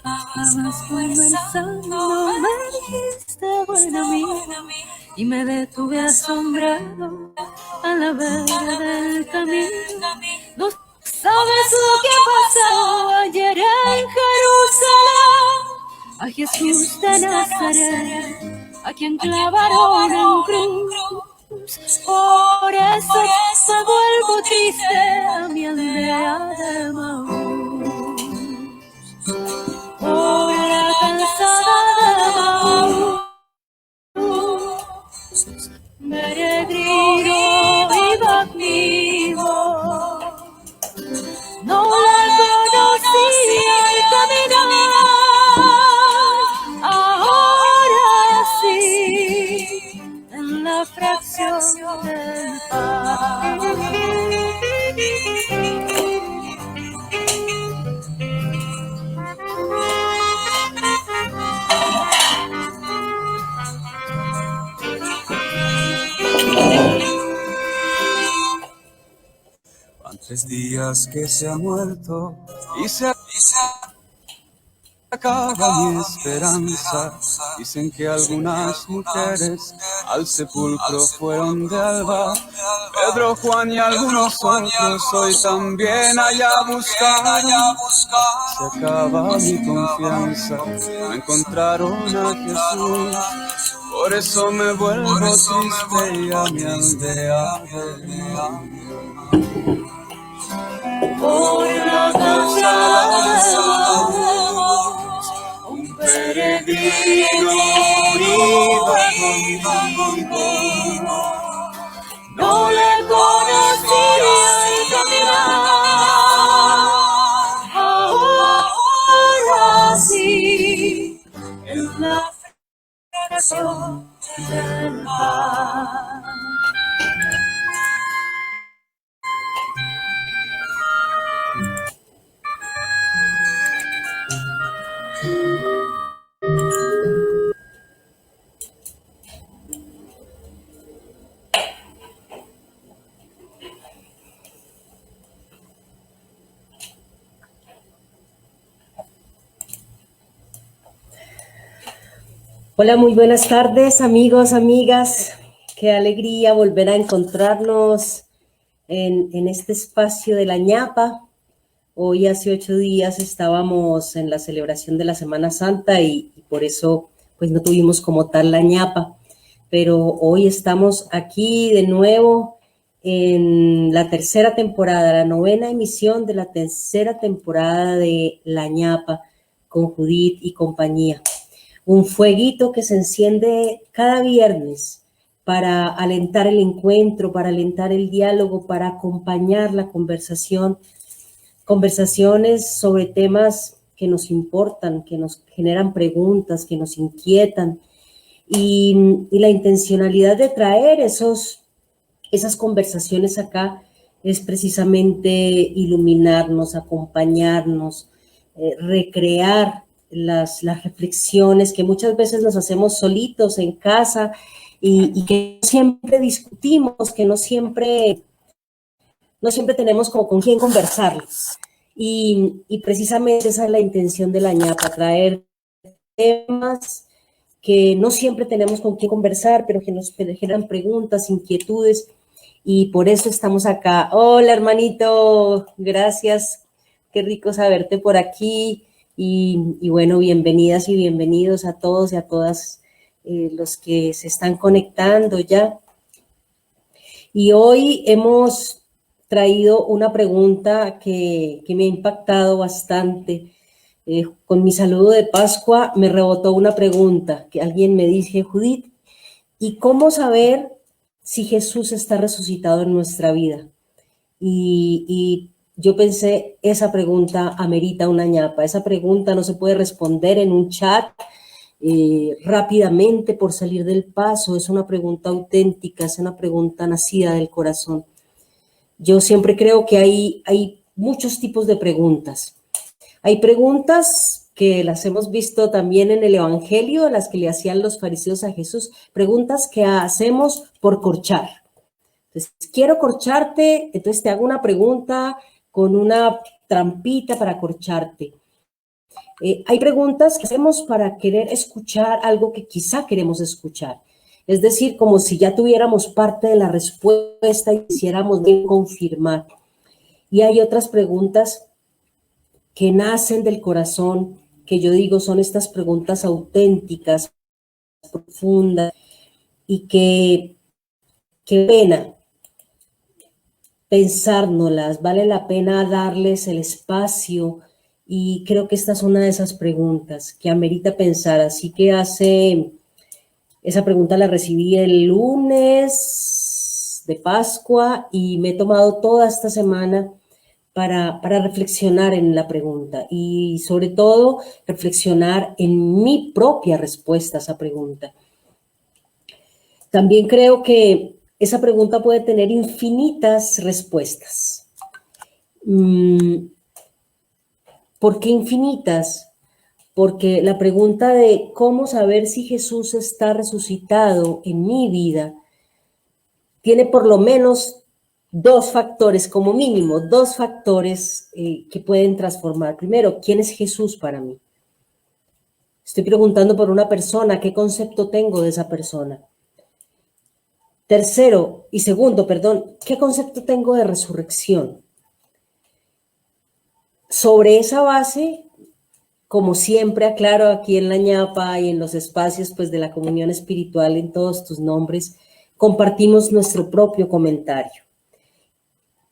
Estabas conversando, me dijiste bueno a mí y me detuve asombrado a la vera del camino. No sabes lo que pasó ayer en Jerusalén. A Jesús de Nazaret, a quien clavaron en cruz. Por eso me vuelvo triste a mi aldea de Maús. Por la calzada de Maús, peregrino iba conmigo. No la conocía al caminar, ahora sí, en la fracción del pan. Van 3 días que se ha muerto y se acaba mi esperanza. Dicen que algunas mujeres al sepulcro fueron de alba. Pedro, Juan y algunos otros hoy también allá buscaron. Se acaba mi confianza, no encontraron a Jesús. Por eso me vuelvo triste y a mi aldea por la calzada un peregrino iba conmigo. No le conocía al caminar, ahora sí, en la fracción del pan. Hola, muy buenas tardes, amigos, amigas. Qué alegría volver a encontrarnos en este espacio de la ñapa. Hoy hace 8 días estábamos en la celebración de la Semana Santa y por eso pues no tuvimos como tal la ñapa. Pero hoy estamos aquí de nuevo en la tercera temporada, la 9ª emisión de la tercera temporada de la ñapa con Judith y compañía. Un fueguito que se enciende cada viernes para alentar el encuentro, para alentar el diálogo, para acompañar la conversación, conversaciones sobre temas que nos importan, que nos generan preguntas, que nos inquietan, y la intencionalidad de traer esas conversaciones acá es precisamente iluminarnos, acompañarnos, recrear las reflexiones que muchas veces nos hacemos solitos en casa y que no siempre discutimos, que no siempre tenemos como con quién conversar. Y precisamente esa es la intención de la ñapa, traer temas que no siempre tenemos con quién conversar, pero que nos generan preguntas, inquietudes, y por eso estamos acá. Hola, hermanito, gracias, qué rico saberte por aquí. Y bueno, bienvenidas y bienvenidos a todos y a todas los que se están conectando ya. Y hoy hemos traído una pregunta que me ha impactado bastante. Con mi saludo de Pascua me rebotó una pregunta que alguien me dice: Judith, ¿y cómo saber si Jesús está resucitado en nuestra vida? Y yo pensé, esa pregunta amerita una ñapa. Esa pregunta no se puede responder en un chat rápidamente por salir del paso. Es una pregunta auténtica, es una pregunta nacida del corazón. Yo siempre creo que hay muchos tipos de preguntas. Hay preguntas que las hemos visto también en el Evangelio, las que le hacían los fariseos a Jesús, preguntas que hacemos por corchar. Entonces, quiero corcharte, entonces te hago una pregunta con una trampita para corcharte. Hay preguntas que hacemos para querer escuchar algo que quizá queremos escuchar. Es decir, como si ya tuviéramos parte de la respuesta y quisiéramos bien confirmar. Y hay otras preguntas que nacen del corazón, que yo digo son estas preguntas auténticas, profundas, y qué pena pensárnoslas, vale la pena darles el espacio, y creo que esta es una de esas preguntas que amerita pensar. Así que esa pregunta la recibí el lunes de Pascua y me he tomado toda esta semana para reflexionar en la pregunta y sobre todo reflexionar en mi propia respuesta a esa pregunta. También creo que esa pregunta puede tener infinitas respuestas. ¿Por qué infinitas? Porque la pregunta de cómo saber si Jesús está resucitado en mi vida tiene por lo menos dos factores, como mínimo, dos factores que pueden transformar. Primero, ¿quién es Jesús para mí? Estoy preguntando por una persona, ¿qué concepto tengo de esa persona? Tercero y segundo, perdón, ¿qué concepto tengo de resurrección? Sobre esa base, como siempre aclaro aquí en la ñapa y en los espacios pues, de la comunión espiritual en todos tus nombres, compartimos nuestro propio comentario.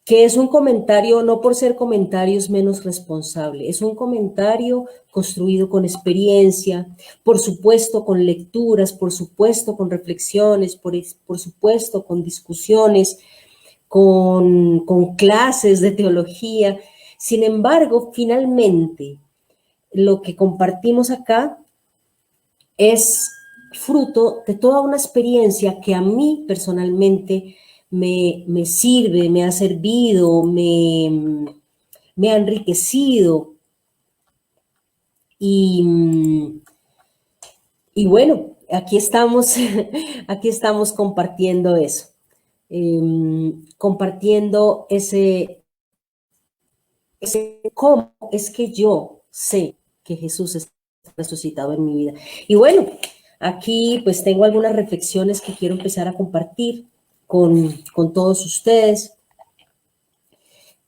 Que es un comentario, no por ser comentarios menos responsable, es un comentario construido con experiencia, por supuesto con lecturas, por supuesto con reflexiones, por supuesto con discusiones, con clases de teología. Sin embargo, finalmente, lo que compartimos acá es fruto de toda una experiencia que a mí personalmente me sirve, me ha servido, me ha enriquecido y bueno, aquí estamos, aquí estamos compartiendo eso, compartiendo ese cómo es que yo sé que Jesús está resucitado en mi vida. Y bueno, aquí pues tengo algunas reflexiones que quiero empezar a compartir con todos ustedes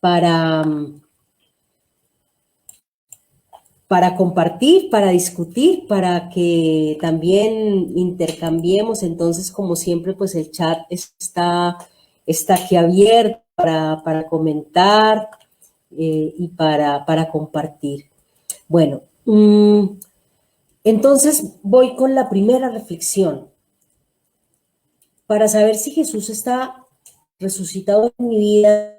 para compartir, para discutir, para que también intercambiemos. Entonces, como siempre, pues el chat está aquí abierto para comentar y para compartir. Bueno, entonces voy con la primera reflexión. Para saber si Jesús está resucitado en mi vida,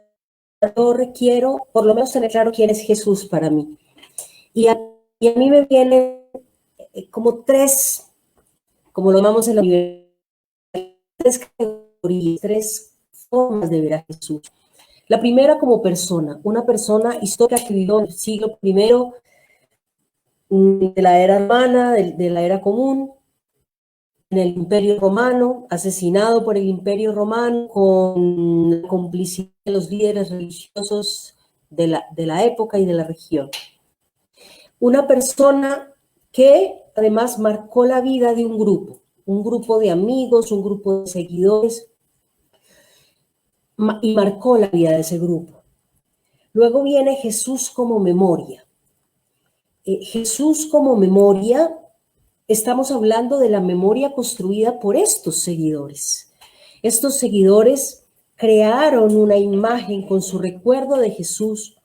yo requiero por lo menos tener claro quién es Jesús para mí. Y a mí me vienen como tres, como lo llamamos en la universidad, tres categorías, tres formas de ver a Jesús. La primera como persona, una persona histórica que vivió en el siglo I, de la era romana, de la era común, en el Imperio Romano, asesinado por el Imperio Romano con la complicidad de los líderes religiosos de la época y de la región. Una persona que además marcó la vida de un grupo de amigos, un grupo de seguidores, y marcó la vida de ese grupo. Luego viene Jesús como memoria. Jesús como memoria, estamos hablando de la memoria construida por estos seguidores. Estos seguidores crearon una imagen con su recuerdo de Jesús,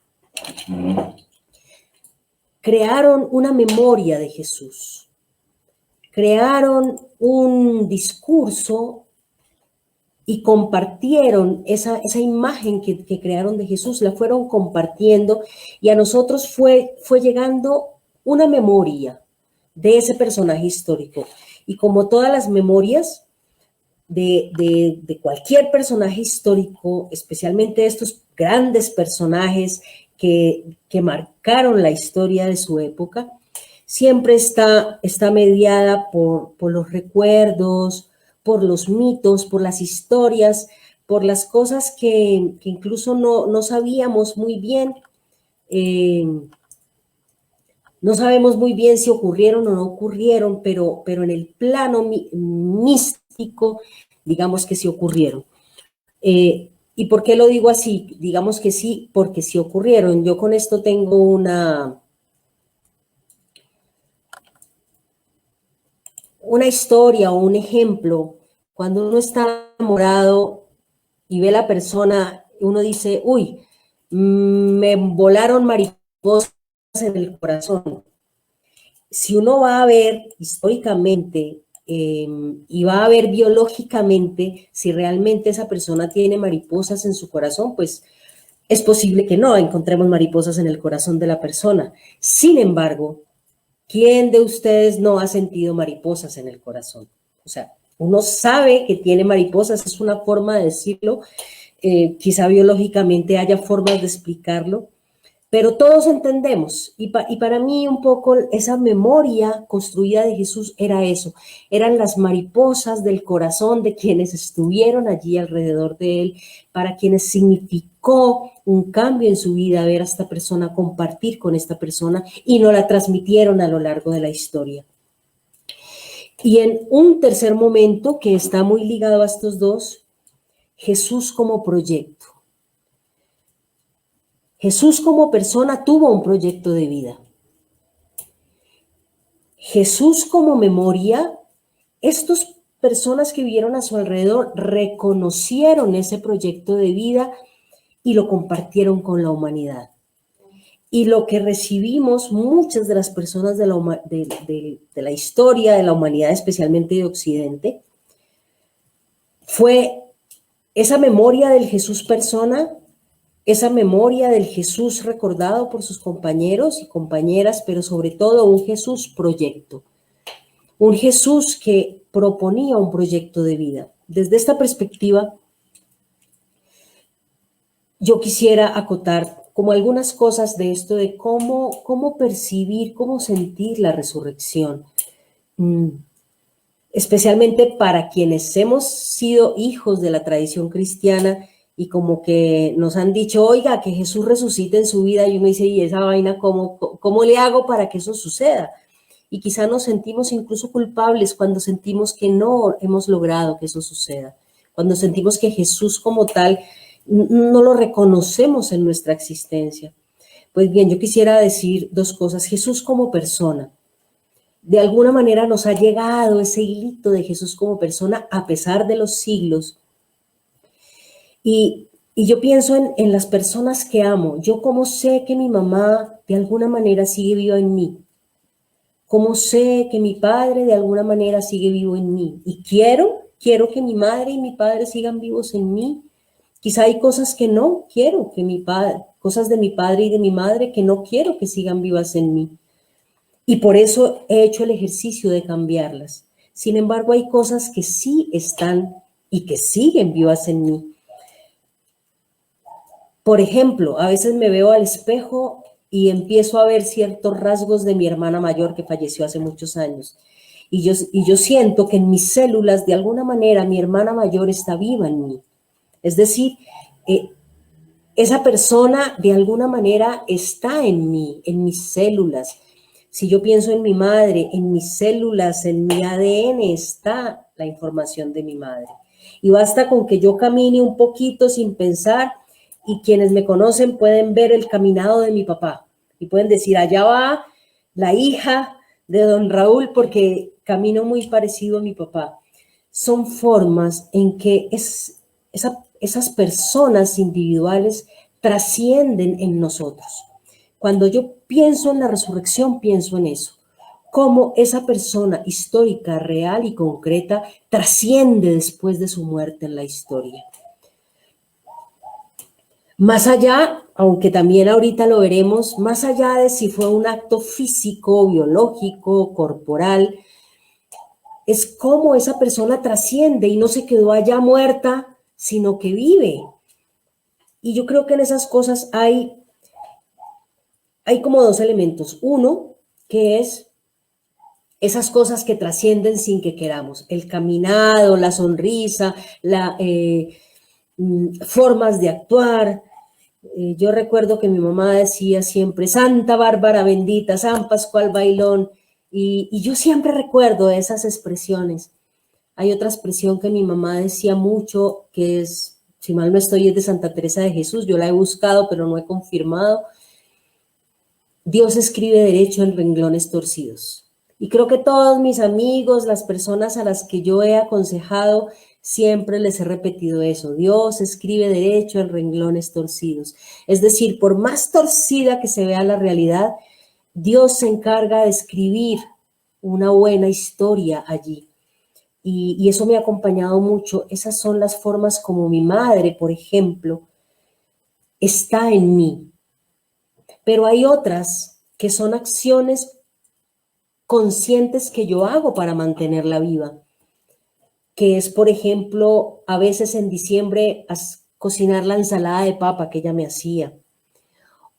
crearon una memoria de Jesús, crearon un discurso y compartieron esa imagen que crearon de Jesús, la fueron compartiendo y a nosotros fue llegando una memoria de ese personaje histórico. Y como todas las memorias de cualquier personaje histórico, especialmente estos grandes personajes que marcaron la historia de su época, siempre está mediada por los recuerdos, por los mitos, por las historias, por las cosas que incluso no sabíamos muy bien No sabemos muy bien si ocurrieron o no ocurrieron, pero en el plano místico, digamos que sí ocurrieron. ¿Y por qué lo digo así? Digamos que sí, porque sí ocurrieron. Yo con esto tengo una historia o un ejemplo. Cuando uno está enamorado y ve a la persona, uno dice, uy, me volaron mariposas en el corazón. Si uno va a ver históricamente y va a ver biológicamente si realmente esa persona tiene mariposas en su corazón, pues es posible que no encontremos mariposas en el corazón de la persona. Sin embargo, ¿quién de ustedes no ha sentido mariposas en el corazón? O sea, uno sabe que tiene mariposas, es una forma de decirlo, quizá biológicamente haya formas de explicarlo, pero todos entendemos, y para mí un poco esa memoria construida de Jesús era eso, eran las mariposas del corazón de quienes estuvieron allí alrededor de él, para quienes significó un cambio en su vida ver a esta persona, compartir con esta persona, y nos la transmitieron a lo largo de la historia. Y en un tercer momento que está muy ligado a estos dos, Jesús como proyecto. Jesús como persona tuvo un proyecto de vida. Jesús como memoria, estas personas que vivieron a su alrededor reconocieron ese proyecto de vida y lo compartieron con la humanidad. Y lo que recibimos muchas de las personas de la historia, de la humanidad, especialmente de Occidente, fue esa memoria del Jesús persona, esa memoria del Jesús recordado por sus compañeros y compañeras, pero sobre todo un Jesús proyecto. Un Jesús que proponía un proyecto de vida. Desde esta perspectiva, yo quisiera acotar como algunas cosas de esto de cómo percibir, cómo sentir la resurrección. Especialmente para quienes hemos sido hijos de la tradición cristiana y como que nos han dicho, oiga, que Jesús resucite en su vida, y uno dice, ¿y esa vaina cómo le hago para que eso suceda? Y quizá nos sentimos incluso culpables cuando sentimos que no hemos logrado que eso suceda, cuando sentimos que Jesús como tal no lo reconocemos en nuestra existencia. Pues bien, yo quisiera decir dos cosas. Jesús como persona. De alguna manera nos ha llegado ese hilito de Jesús como persona a pesar de los siglos. Y yo pienso en las personas que amo. Yo como sé que mi mamá de alguna manera sigue viva en mí. Como sé que mi padre de alguna manera sigue vivo en mí. Y quiero que mi madre y mi padre sigan vivos en mí. Quizá hay cosas que no quiero que cosas de mi padre y de mi madre que no quiero que sigan vivas en mí. Y por eso he hecho el ejercicio de cambiarlas. Sin embargo, hay cosas que sí están y que siguen vivas en mí. Por ejemplo, a veces me veo al espejo y empiezo a ver ciertos rasgos de mi hermana mayor que falleció hace muchos años. Y yo siento que en mis células, de alguna manera, mi hermana mayor está viva en mí. Es decir, esa persona de alguna manera está en mí, en mis células. Si yo pienso en mi madre, en mis células, en mi ADN está la información de mi madre. Y basta con que yo camine un poquito sin pensar y quienes me conocen pueden ver el caminado de mi papá y pueden decir, allá va la hija de don Raúl porque camino muy parecido a mi papá. Son formas en que esas personas individuales trascienden en nosotros. Cuando yo pienso en la resurrección, pienso en eso, cómo esa persona histórica, real y concreta trasciende después de su muerte en la historia. Más allá, aunque también ahorita lo veremos, más allá de si fue un acto físico, biológico, corporal, es cómo esa persona trasciende y no se quedó allá muerta, sino que vive. Y yo creo que en esas cosas hay como dos elementos. Uno, que es esas cosas que trascienden sin que queramos. El caminado, la sonrisa, formas de actuar, Yo recuerdo que mi mamá decía siempre, Santa Bárbara bendita, San Pascual bailón, y yo siempre recuerdo esas expresiones. Hay otra expresión que mi mamá decía mucho, que es, si mal no estoy, es de Santa Teresa de Jesús, yo la he buscado, pero no he confirmado. Dios escribe derecho en renglones torcidos. Y creo que todos mis amigos, las personas a las que yo he aconsejado, siempre les he repetido eso. Dios escribe derecho en renglones torcidos. Es decir, por más torcida que se vea la realidad, Dios se encarga de escribir una buena historia allí. Y eso me ha acompañado mucho. Esas son las formas como mi madre, por ejemplo, está en mí. Pero hay otras que son acciones conscientes que yo hago para mantenerla viva, que es, por ejemplo, a veces en diciembre cocinar la ensalada de papa que ella me hacía,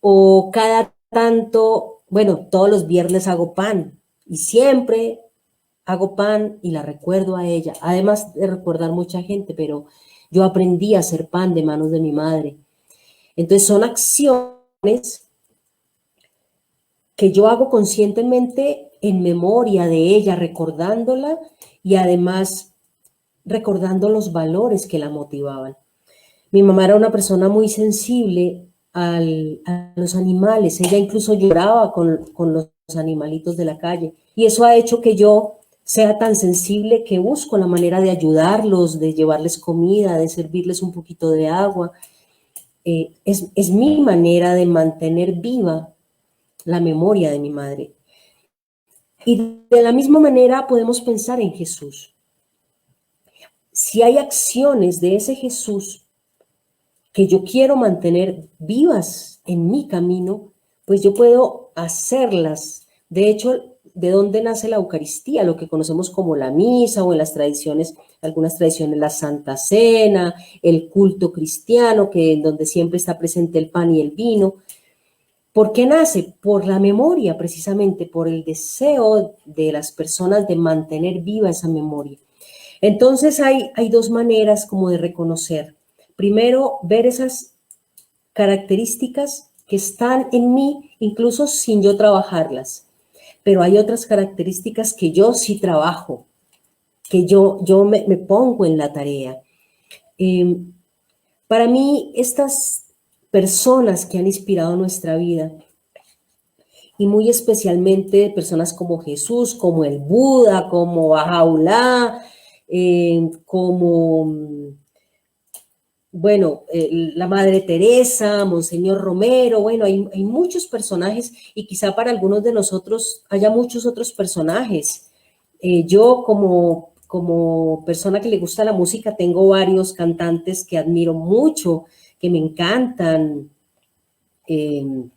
o cada tanto, bueno, todos los viernes hago pan, y siempre hago pan y la recuerdo a ella, además de recordar mucha gente, pero yo aprendí a hacer pan de manos de mi madre. Entonces son acciones que yo hago conscientemente en memoria de ella, recordándola y además recordando los valores que la motivaban. Mi mamá era una persona muy sensible a los animales, ella incluso lloraba con los animalitos de la calle y eso ha hecho que yo sea tan sensible que busco la manera de ayudarlos, de llevarles comida, de servirles un poquito de agua. Es mi manera de mantener viva la memoria de mi madre. Y de la misma manera podemos pensar en Jesús. Si hay acciones de ese Jesús que yo quiero mantener vivas en mi camino, pues yo puedo hacerlas. De hecho, ¿de dónde nace la Eucaristía? Lo que conocemos como la misa o en las tradiciones, algunas tradiciones, la Santa Cena, el culto cristiano, que en donde siempre está presente el pan y el vino. ¿Por qué nace? Por la memoria, precisamente, por el deseo de las personas de mantener viva esa memoria. Entonces hay dos maneras como de reconocer. Primero, ver esas características que están en mí, incluso sin yo trabajarlas. Pero hay otras características que yo sí trabajo, que yo me pongo en la tarea. Para mí, estas personas que han inspirado nuestra vida, y muy especialmente personas como Jesús, como el Buda, como Bahá'u'lláh, como, bueno, la Madre Teresa, Monseñor Romero, bueno, hay muchos personajes y quizá para algunos de nosotros haya muchos otros personajes. Yo como persona que le gusta la música tengo varios cantantes que admiro mucho, que me encantan, que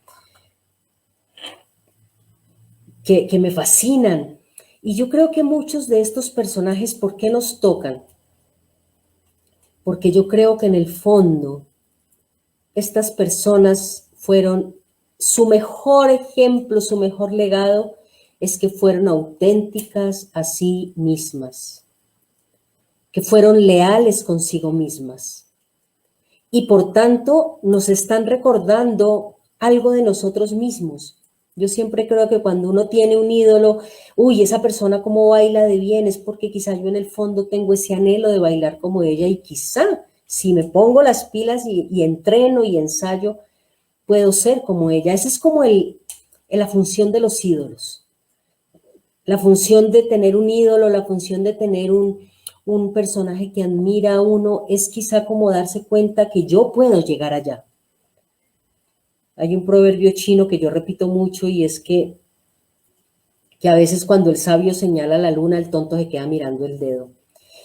me fascinan. Y yo creo que muchos de estos personajes, ¿por qué nos tocan? Porque yo creo que en el fondo estas personas fueron, su mejor ejemplo, su mejor legado es que fueron auténticas a sí mismas, que fueron leales consigo mismas. Y por tanto nos están recordando algo de nosotros mismos. Yo siempre creo que cuando uno tiene un ídolo, uy, esa persona cómo baila de bien, es porque quizá yo en el fondo tengo ese anhelo de bailar como ella y quizá si me pongo las pilas y entreno y ensayo, puedo ser como ella. Esa es como la función de los ídolos. La función de tener un ídolo, la función de tener un personaje que admira a uno es quizá como darse cuenta que yo puedo llegar allá. Hay un proverbio chino que yo repito mucho y es que a veces cuando el sabio señala la luna, el tonto se queda mirando el dedo.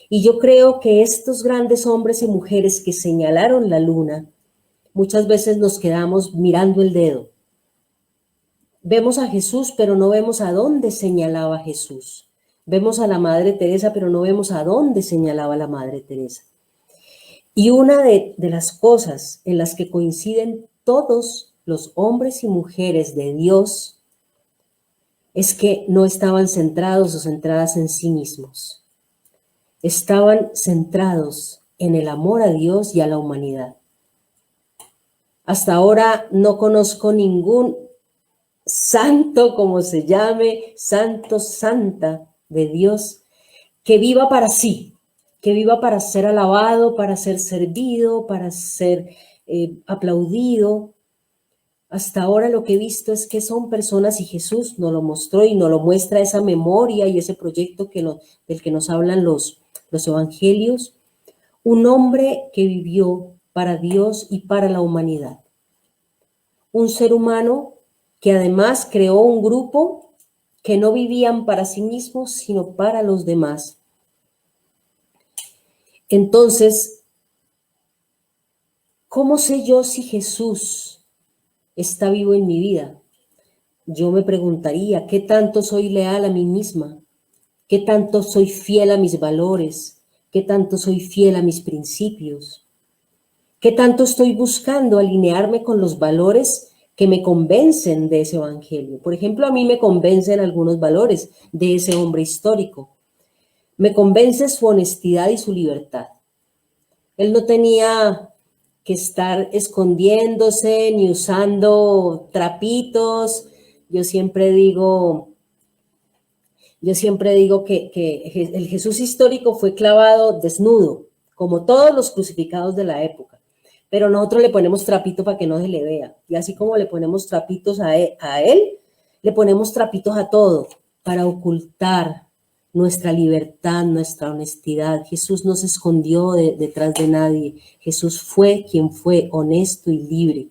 Y yo creo que estos grandes hombres y mujeres que señalaron la luna, muchas veces nos quedamos mirando el dedo. Vemos a Jesús, pero no vemos a dónde señalaba Jesús. Vemos a la Madre Teresa, pero no vemos a dónde señalaba la Madre Teresa. Y una de las cosas en las que coinciden todos los hombres y mujeres de Dios es que no estaban centrados o centradas en sí mismos. Estaban centrados en el amor a Dios y a la humanidad. Hasta ahora no conozco ningún santo, como se llame, santo, santa de Dios, que viva para sí, que viva para ser alabado, para ser servido, para ser aplaudido. Hasta ahora lo que he visto es que son personas, y Jesús nos lo mostró y nos lo muestra esa memoria y ese proyecto del que nos hablan los evangelios, un hombre que vivió para Dios y para la humanidad. Un ser humano que además creó un grupo que no vivían para sí mismos, sino para los demás. Entonces, ¿cómo sé yo si Jesús está vivo en mi vida? Yo me preguntaría, ¿qué tanto soy leal a mí misma? ¿Qué tanto soy fiel a mis valores? ¿Qué tanto soy fiel a mis principios? ¿Qué tanto estoy buscando alinearme con los valores que me convencen de ese evangelio? Por ejemplo, a mí me convencen algunos valores de ese hombre histórico. Me convence su honestidad y su libertad. Él no tenía que estar escondiéndose ni usando trapitos. Yo siempre digo que el Jesús histórico fue clavado desnudo, como todos los crucificados de la época. Pero nosotros le ponemos trapito para que no se le vea. Y así como le ponemos trapitos a él, le ponemos trapitos a todo para ocultar nuestra libertad, nuestra honestidad. Jesús no se escondió detrás de nadie. Jesús fue quien fue, honesto y libre.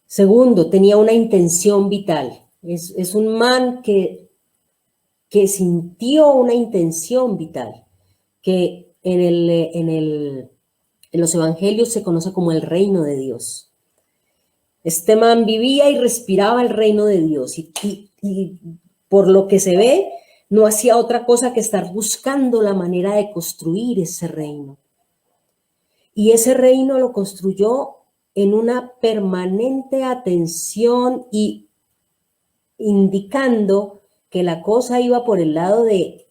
Segundo, tenía una intención vital. Es un man que sintió una intención vital, que en los evangelios se conoce como el reino de Dios. Este man vivía y respiraba el reino de Dios y por lo que se ve, no hacía otra cosa que estar buscando la manera de construir ese reino. Y ese reino lo construyó en una permanente atención y indicando que la cosa iba por el lado de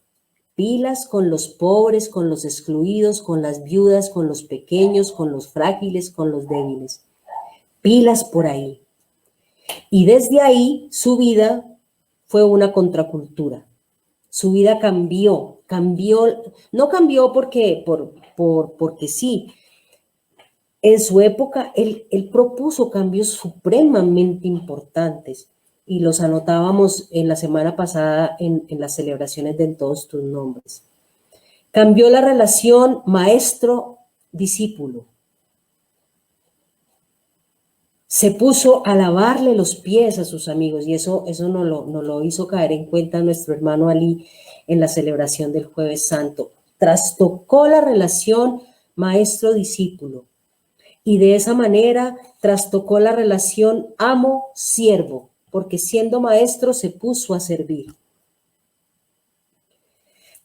pilas con los pobres, con los excluidos, con las viudas, con los pequeños, con los frágiles, con los débiles. Pilas por ahí. Y desde ahí su vida fue una contracultura. Su vida cambió, no cambió porque sí. En su época, él propuso cambios supremamente importantes y los anotábamos en la semana pasada en las celebraciones de En Todos Tus Nombres. Cambió la relación maestro-discípulo. Se puso a lavarle los pies a sus amigos y eso nos lo hizo caer en cuenta nuestro hermano Ali en la celebración del Jueves Santo. Trastocó la relación maestro-discípulo. Y de esa manera trastocó la relación amo-siervo, porque siendo maestro se puso a servir.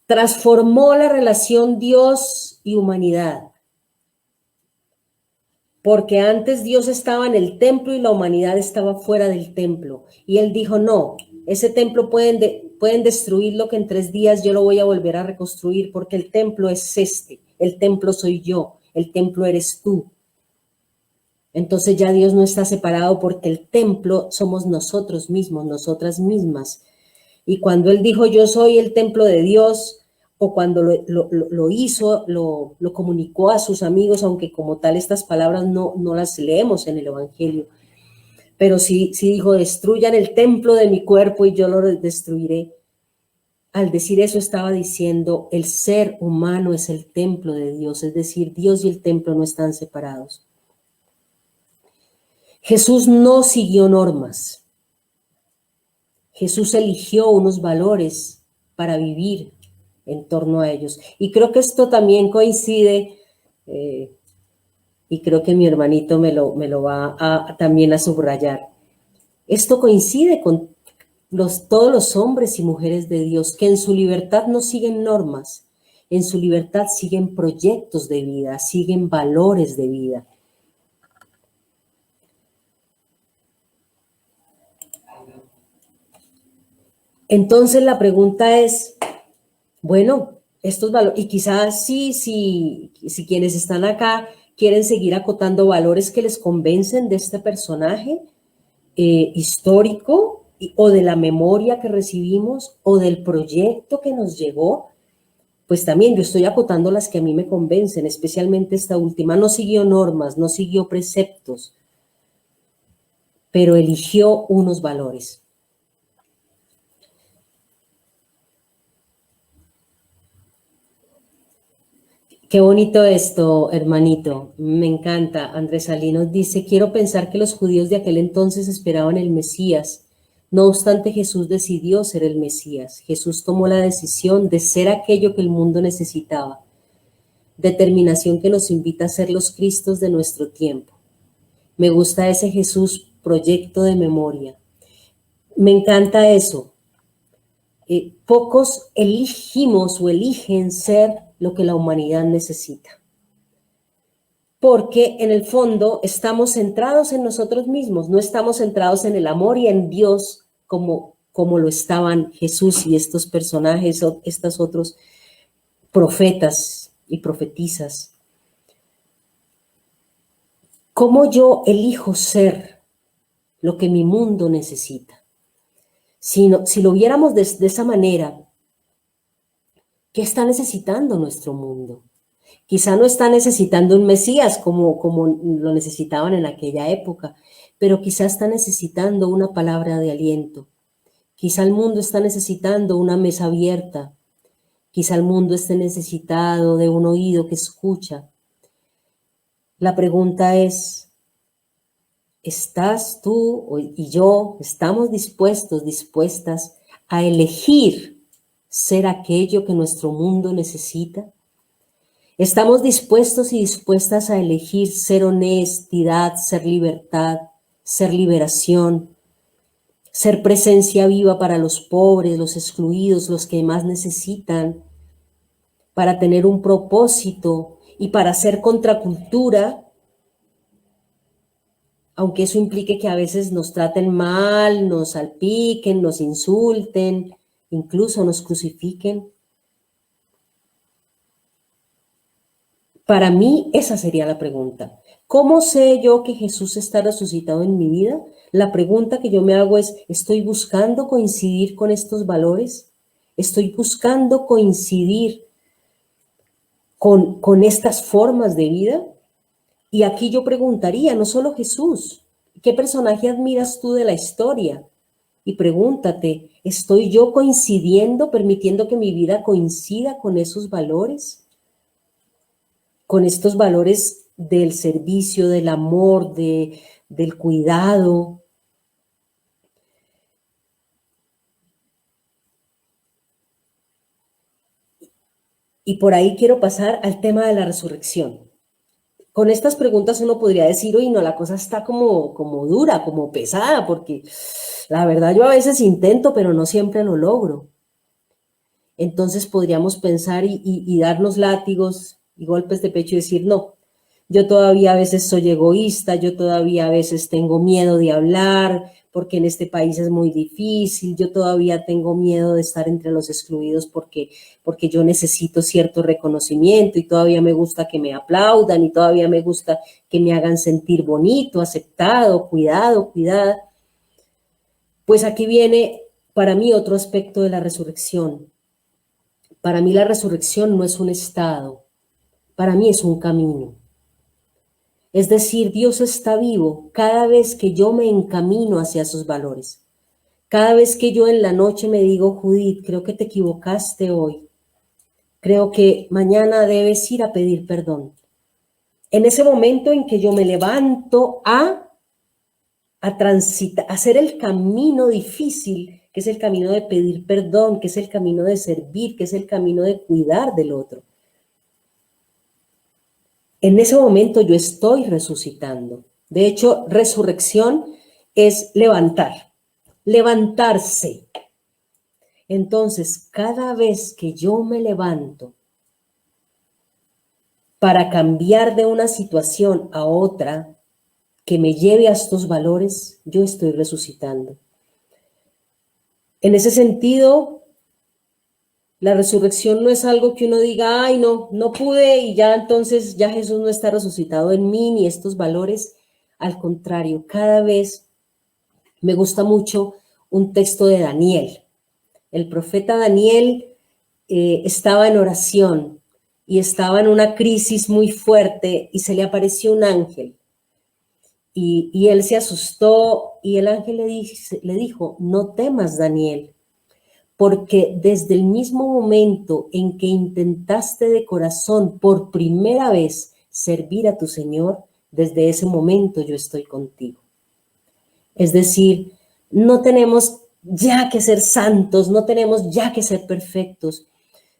Transformó la relación Dios y humanidad, porque antes Dios estaba en el templo y la humanidad estaba fuera del templo. Y él dijo, no, ese templo pueden destruirlo, que en 3 días yo lo voy a volver a reconstruir, porque el templo es el templo soy yo, el templo eres tú. Entonces ya Dios no está separado porque el templo somos nosotros mismos, nosotras mismas. Y cuando Él dijo, yo soy el templo de Dios, o cuando lo hizo, lo comunicó a sus amigos, aunque como tal estas palabras no las leemos en el Evangelio, pero sí dijo, destruyan el templo de mi cuerpo y yo lo destruiré. Al decir eso estaba diciendo, el ser humano es el templo de Dios, es decir, Dios y el templo no están separados. Jesús no siguió normas. Jesús eligió unos valores para vivir en torno a ellos. Y creo que esto también coincide, y creo que mi hermanito me lo va también a subrayar. Esto coincide con todos los hombres y mujeres de Dios que en su libertad no siguen normas, en su libertad siguen proyectos de vida, siguen valores de vida. Entonces la pregunta es, bueno, estos valores, y quizás sí, si quienes están acá quieren seguir acotando valores que les convencen de este personaje histórico o de la memoria que recibimos o del proyecto que nos llegó. Pues también yo estoy acotando las que a mí me convencen, especialmente esta última. No siguió normas, no siguió preceptos, pero eligió unos valores. Qué bonito esto, hermanito. Me encanta. Andrés Ali nos dice, quiero pensar que los judíos de aquel entonces esperaban el Mesías. No obstante, Jesús decidió ser el Mesías. Jesús tomó la decisión de ser aquello que el mundo necesitaba. Determinación que nos invita a ser los Cristos de nuestro tiempo. Me gusta ese Jesús proyecto de memoria. Me encanta eso. Pocos elegimos o eligen ser lo que la humanidad necesita. Porque en el fondo estamos centrados en nosotros mismos, no estamos centrados en el amor y en Dios como lo estaban Jesús y estos personajes, o estos otros profetas y profetisas. ¿Cómo yo elijo ser lo que mi mundo necesita? Si lo viéramos de esa manera, ¿qué está necesitando nuestro mundo? Quizá no está necesitando un Mesías como lo necesitaban en aquella época, pero quizá está necesitando una palabra de aliento. Quizá el mundo está necesitando una mesa abierta. Quizá el mundo esté necesitado de un oído que escucha. La pregunta es, ¿estás tú y yo, estamos dispuestas a elegir ser aquello que nuestro mundo necesita? ¿Estamos dispuestos y dispuestas a elegir ser honestidad, ser libertad, ser liberación, ser presencia viva para los pobres, los excluidos, los que más necesitan, para tener un propósito y para ser contracultura, aunque eso implique que a veces nos traten mal, nos salpiquen, nos insulten, incluso nos crucifiquen? Para mí esa sería la pregunta. ¿Cómo sé yo que Jesús está resucitado en mi vida? La pregunta que yo me hago es, ¿estoy buscando coincidir con estos valores? ¿Estoy buscando coincidir con estas formas de vida? Y aquí yo preguntaría, no solo Jesús, ¿qué personaje admiras tú de la historia? Y pregúntate, ¿estoy yo coincidiendo, permitiendo que mi vida coincida con esos valores? Con estos valores del servicio, del amor, del cuidado. Y por ahí quiero pasar al tema de la resurrección. Con estas preguntas uno podría decir, oye, no, la cosa está como dura, como pesada, porque la verdad yo a veces intento, pero no siempre lo logro. Entonces podríamos pensar y darnos látigos y golpes de pecho y decir, no, yo todavía a veces soy egoísta, yo todavía a veces tengo miedo de hablar, porque en este país es muy difícil, yo todavía tengo miedo de estar entre los excluidos porque yo necesito cierto reconocimiento y todavía me gusta que me aplaudan y todavía me gusta que me hagan sentir bonito, aceptado, cuidado, cuidada. Pues aquí viene para mí otro aspecto de la resurrección. Para mí la resurrección no es un estado, para mí es un camino. Es decir, Dios está vivo cada vez que yo me encamino hacia esos valores. Cada vez que yo en la noche me digo, Judith, creo que te equivocaste hoy. Creo que mañana debes ir a pedir perdón. En ese momento en que yo me levanto a transitar, a hacer el camino difícil, que es el camino de pedir perdón, que es el camino de servir, que es el camino de cuidar del otro. En ese momento yo estoy resucitando. De hecho, resurrección es levantar, levantarse. Entonces, cada vez que yo me levanto para cambiar de una situación a otra que me lleve a estos valores, yo estoy resucitando. En ese sentido, La resurrección no es algo que uno diga, ay, no, no pude y ya entonces ya Jesús no está resucitado en mí ni estos valores. Al contrario, cada vez me gusta mucho un texto de Daniel. El profeta Daniel estaba en oración y estaba en una crisis muy fuerte y se le apareció un ángel. Y él se asustó y el ángel le dijo, no temas, Daniel, porque desde el mismo momento en que intentaste de corazón por primera vez servir a tu Señor, desde ese momento yo estoy contigo. Es decir, no tenemos ya que ser santos, no tenemos ya que ser perfectos,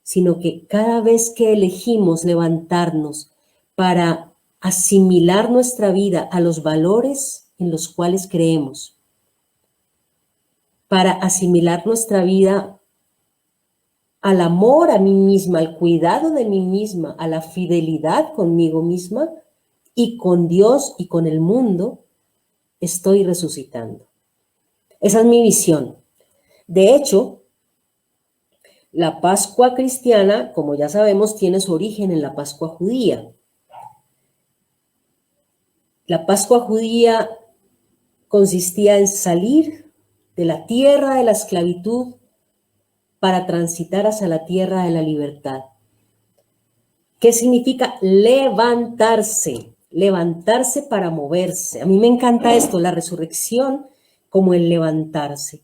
sino que cada vez que elegimos levantarnos para asimilar nuestra vida a los valores en los cuales creemos, para asimilar nuestra vida al amor a mí misma, al cuidado de mí misma, a la fidelidad conmigo misma y con Dios y con el mundo, estoy resucitando. Esa es mi visión. De hecho, la Pascua cristiana, como ya sabemos, tiene su origen en la Pascua judía. La Pascua judía consistía en salir de la tierra de la esclavitud para transitar hacia la tierra de la libertad. ¿Qué significa levantarse? Levantarse para moverse. A mí me encanta esto, la resurrección como el levantarse.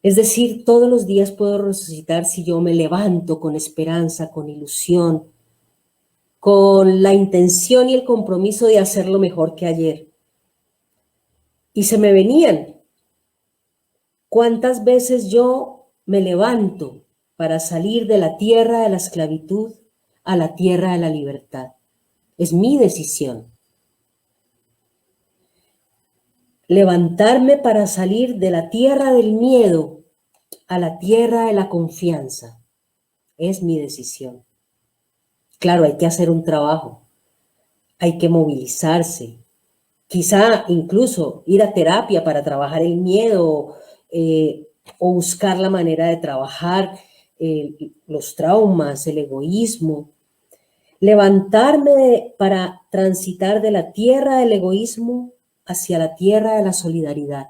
Es decir, todos los días puedo resucitar si yo me levanto con esperanza, con ilusión, con la intención y el compromiso de hacerlo mejor que ayer. Y se me venían. ¿Cuántas veces yo me levanto para salir de la tierra de la esclavitud a la tierra de la libertad? Es mi decisión. Levantarme para salir de la tierra del miedo a la tierra de la confianza. Es mi decisión. Claro, hay que hacer un trabajo. Hay que movilizarse. Quizá incluso ir a terapia para trabajar el miedo o buscar la manera de trabajar los traumas, el egoísmo. Levantarme para transitar de la tierra del egoísmo hacia la tierra de la solidaridad.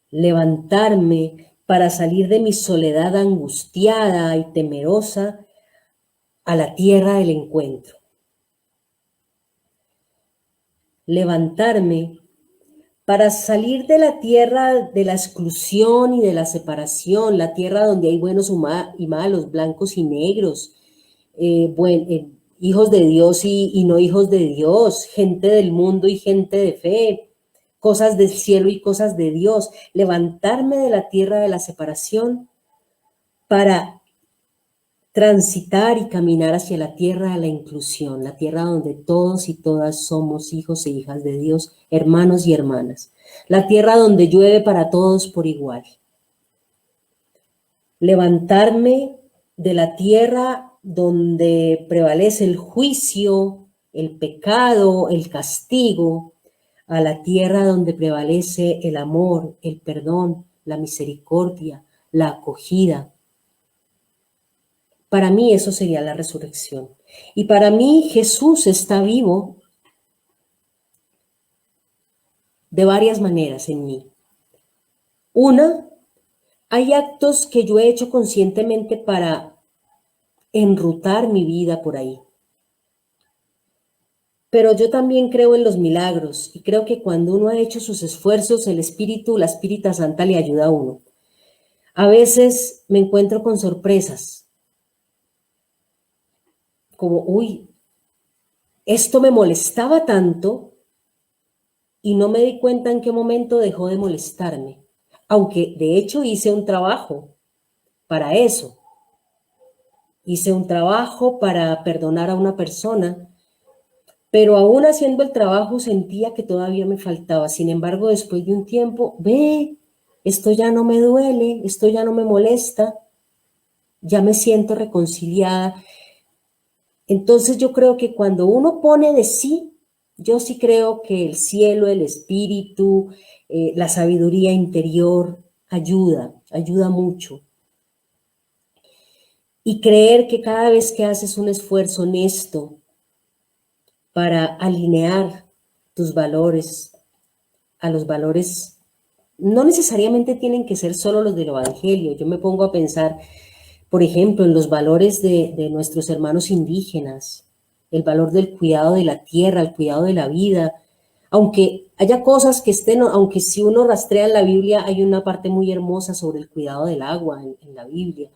Levantarme para salir de mi soledad angustiada y temerosa a la tierra del encuentro. Levantarme para salir de la tierra de la exclusión y de la separación, la tierra donde hay buenos y malos, blancos y negros, hijos de Dios y no hijos de Dios, gente del mundo y gente de fe, cosas del cielo y cosas de Dios. Levantarme de la tierra de la separación para transitar y caminar hacia la tierra de la inclusión, la tierra donde todos y todas somos hijos e hijas de Dios, hermanos y hermanas, la tierra donde llueve para todos por igual. Levantarme de la tierra donde prevalece el juicio, el pecado, el castigo, a la tierra donde prevalece el amor, el perdón, la misericordia, la acogida. Para mí eso sería la resurrección. Y para mí Jesús está vivo de varias maneras en mí. Una, hay actos que yo he hecho conscientemente para enrutar mi vida por ahí. Pero yo también creo en los milagros y creo que cuando uno ha hecho sus esfuerzos, el Espíritu, la Espírita Santa le ayuda a uno. A veces me encuentro con sorpresas. Como, uy, esto me molestaba tanto y no me di cuenta en qué momento dejó de molestarme. Aunque de hecho hice un trabajo para eso. Hice un trabajo para perdonar a una persona, pero aún haciendo el trabajo sentía que todavía me faltaba. Sin embargo, después de un tiempo, esto ya no me duele, esto ya no me molesta, ya me siento reconciliada. Entonces yo creo que cuando uno pone de sí, yo sí creo que el cielo, el espíritu, la sabiduría interior ayuda mucho. Y creer que cada vez que haces un esfuerzo honesto para alinear tus valores a los valores, no necesariamente tienen que ser solo los del Evangelio. Yo me pongo a pensar, por ejemplo, en los valores de nuestros hermanos indígenas, el valor del cuidado de la tierra, el cuidado de la vida, aunque haya cosas que estén, aunque si uno rastrea en la Biblia, hay una parte muy hermosa sobre el cuidado del agua en la Biblia.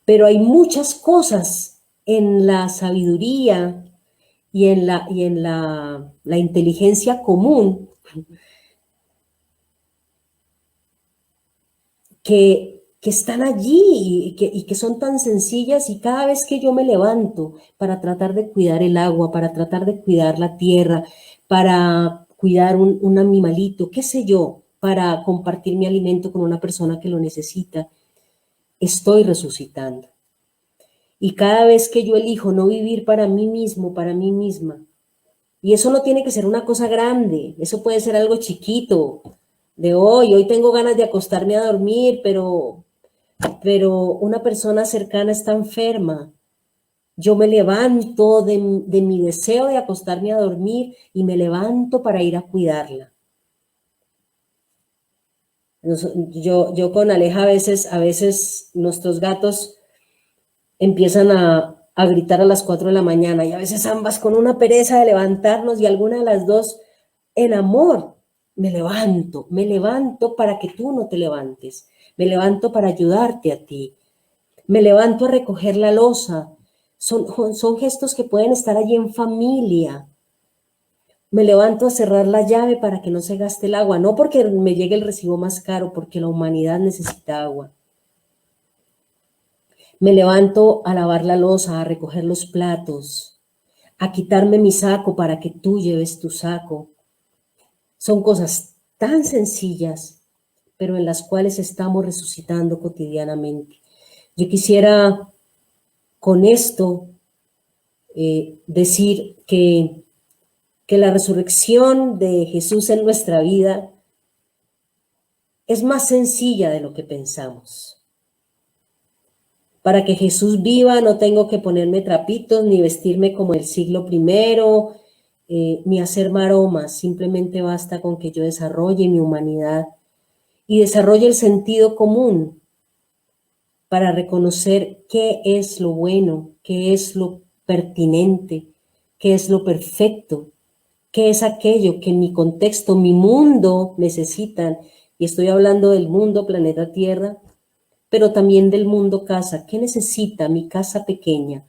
Pero hay muchas cosas en la sabiduría y en la inteligencia común que están allí y que son tan sencillas, y cada vez que yo me levanto para tratar de cuidar el agua, para tratar de cuidar la tierra, para cuidar un animalito, qué sé yo, para compartir mi alimento con una persona que lo necesita, estoy resucitando. Y cada vez que yo elijo no vivir para mí mismo, para mí misma, y eso no tiene que ser una cosa grande, eso puede ser algo chiquito, de hoy tengo ganas de acostarme a dormir, pero una persona cercana está enferma. Yo me levanto de mi deseo de acostarme a dormir y me levanto para ir a cuidarla. Yo con Aleja a veces nuestros gatos empiezan a gritar a las 4 de la mañana, y a veces ambas con una pereza de levantarnos, y alguna de las dos en amor. Me levanto para que tú no te levantes, me levanto para ayudarte a ti, me levanto a recoger la loza. Son gestos que pueden estar allí en familia. Me levanto a cerrar la llave para que no se gaste el agua, no porque me llegue el recibo más caro, porque la humanidad necesita agua. Me levanto a lavar la loza, a recoger los platos, a quitarme mi saco para que tú lleves tu saco. Son cosas tan sencillas, pero en las cuales estamos resucitando cotidianamente. Yo quisiera con esto decir que la resurrección de Jesús en nuestra vida es más sencilla de lo que pensamos. Para que Jesús viva no tengo que ponerme trapitos, ni vestirme como el siglo primero, ni hacer maromas. Simplemente basta con que yo desarrolle mi humanidad y desarrolle el sentido común para reconocer qué es lo bueno, qué es lo pertinente, qué es lo perfecto, qué es aquello que mi contexto, mi mundo necesitan. Y estoy hablando del mundo planeta Tierra, pero también del mundo casa. ¿Qué necesita mi casa pequeña?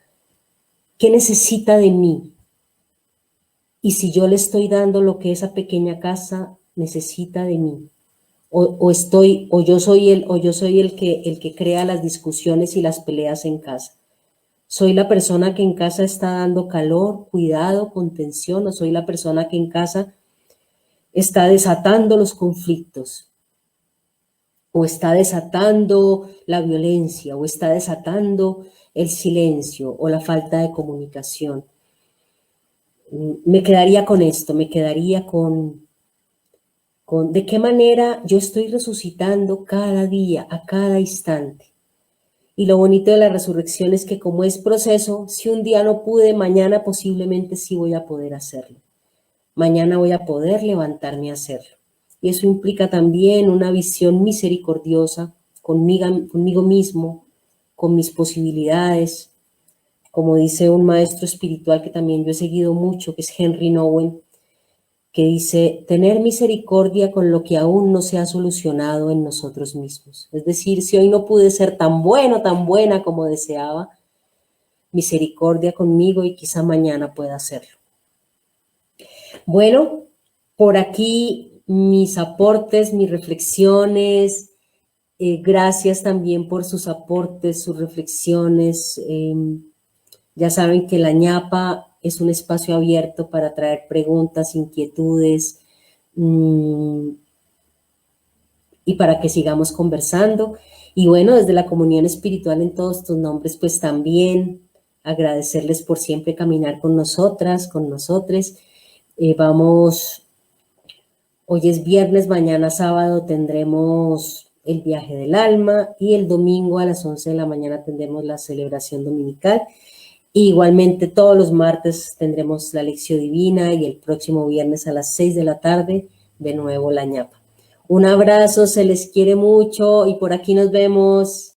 ¿Qué necesita de mí? Y si yo le estoy dando lo que esa pequeña casa necesita de mí, o yo soy el que crea las discusiones y las peleas en casa. ¿Soy la persona que en casa está dando calor, cuidado, contención, o soy la persona que en casa está desatando los conflictos, o está desatando la violencia, o está desatando el silencio o la falta de comunicación? Me quedaría con esto, me quedaría con de qué manera yo estoy resucitando cada día, a cada instante. Y lo bonito de la resurrección es que, como es proceso, si un día no pude, mañana posiblemente sí voy a poder hacerlo. Mañana voy a poder levantarme a hacerlo. Y eso implica también una visión misericordiosa conmigo mismo, con mis posibilidades. Como dice un maestro espiritual que también yo he seguido mucho, que es Henry Nouwen, que dice: tener misericordia con lo que aún no se ha solucionado en nosotros mismos. Es decir, si hoy no pude ser tan bueno, tan buena como deseaba, misericordia conmigo y quizá mañana pueda hacerlo. Bueno, por aquí mis aportes, mis reflexiones. Gracias también por sus aportes, sus reflexiones. Ya saben que la ñapa es un espacio abierto para traer preguntas, inquietudes, y para que sigamos conversando. Y bueno, desde la comunión espiritual en todos tus nombres, pues también agradecerles por siempre caminar con nosotras, con nosotres. Vamos Hoy es viernes, mañana sábado tendremos el viaje del alma y el domingo a las 11 de la mañana tendremos la celebración dominical. Igualmente todos los martes tendremos la lección divina y el próximo viernes a las 6 de la tarde de nuevo la ñapa. Un abrazo, se les quiere mucho y por aquí nos vemos.